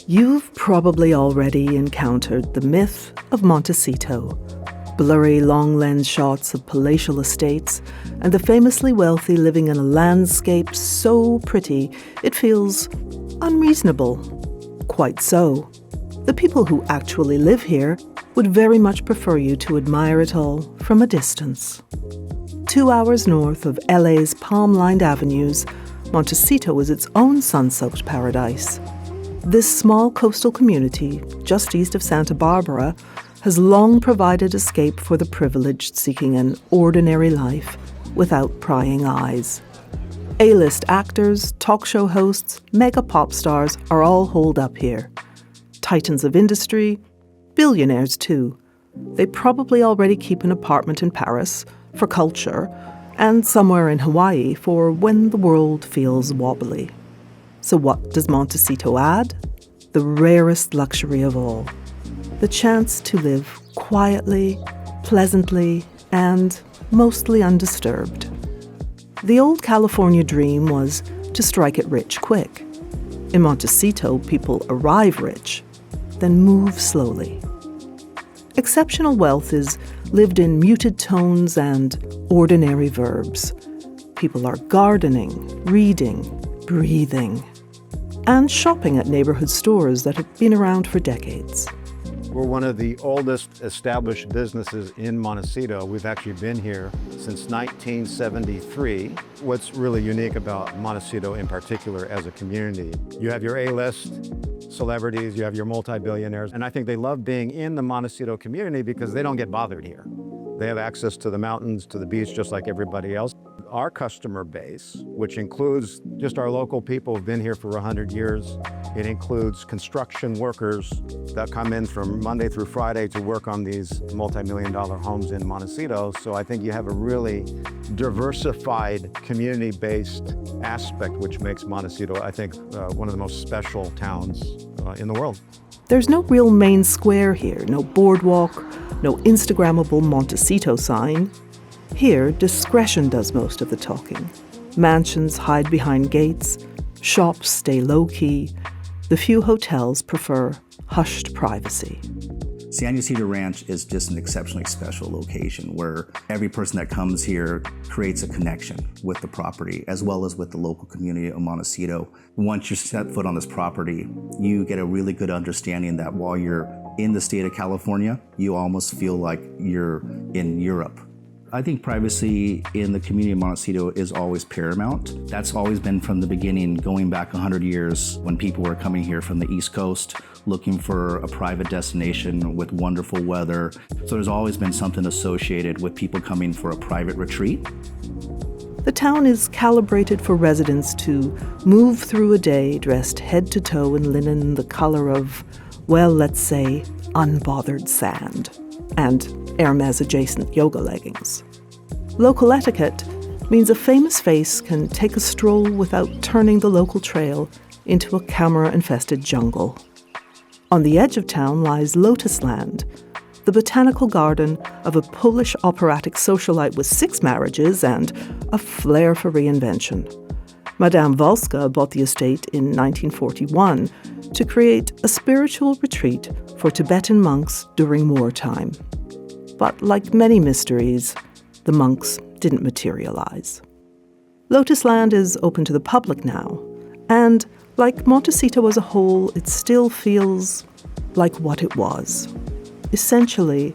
You've probably already encountered the myth of Montecito. Blurry long lens shots of palatial estates and the famously wealthy living in a landscape so pretty it feels unreasonable. Quite so. The people who actually live here would very much prefer you to admire it all from a distance. 2 hours north of LA's palm-lined avenues, Montecito is its own sun-soaked paradise. This small coastal community, just east of Santa Barbara, has long provided escape for the privileged seeking an ordinary life without prying eyes. A-list actors, talk show hosts, mega pop stars are all holed up here. Titans of industry, billionaires too. They probably already keep an apartment in Paris for culture and somewhere in Hawaii for when the world feels wobbly. So what does Montecito add? The rarest luxury of all. The chance to live quietly, pleasantly, and mostly undisturbed. The old California dream was to strike it rich quick. In Montecito, people arrive rich, then move slowly. Exceptional wealth is lived in muted tones and ordinary verbs. People are gardening, reading, breathing, and shopping at neighborhood stores that have been around for decades. We're one of the oldest established businesses in Montecito. We've actually been here since 1973. What's really unique about Montecito in particular as a community, you have your A-list celebrities, you have your multi-billionaires, and I think they love being in the Montecito community because they don't get bothered here. They have access to the mountains, to the beach, just like everybody else. Our customer base, which includes just our local people who've been here for 100 years, it includes construction workers that come in from Monday through Friday to work on these multi-million-dollar homes in Montecito. So I think you have a really diversified community-based aspect, which makes Montecito, I think, one of the most special towns in the world. There's no real main square here, no boardwalk, no Instagrammable Montecito sign. Here, discretion does most of the talking. Mansions hide behind gates, shops stay low-key, the few hotels prefer hushed privacy. San Ysidro Ranch is just an exceptionally special location where every person that comes here creates a connection with the property as well as with the local community of Montecito. Once you set foot on this property, you get a really good understanding that while you're in the state of California, you almost feel like you're in Europe. I think privacy in the community of Montecito is always paramount. That's always been from the beginning, going back 100 years when people were coming here from the East Coast, looking for a private destination with wonderful weather. So there's always been something associated with people coming for a private retreat. The town is calibrated for residents to move through a day dressed head to toe in linen the color of, well, let's say, unbothered sand, and Hermes-adjacent yoga leggings. Local etiquette means a famous face can take a stroll without turning the local trail into a camera-infested jungle. On the edge of town lies Lotus Land, the botanical garden of a Polish operatic socialite with 6 marriages and a flair for reinvention. Madame Volska bought the estate in 1941 to create a spiritual retreat for Tibetan monks during wartime. But like many mysteries, the monks didn't materialize. Lotus Land is open to the public now, and like Montecito as a whole, it still feels like what it was. Essentially,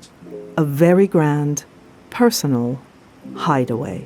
a very grand, personal hideaway.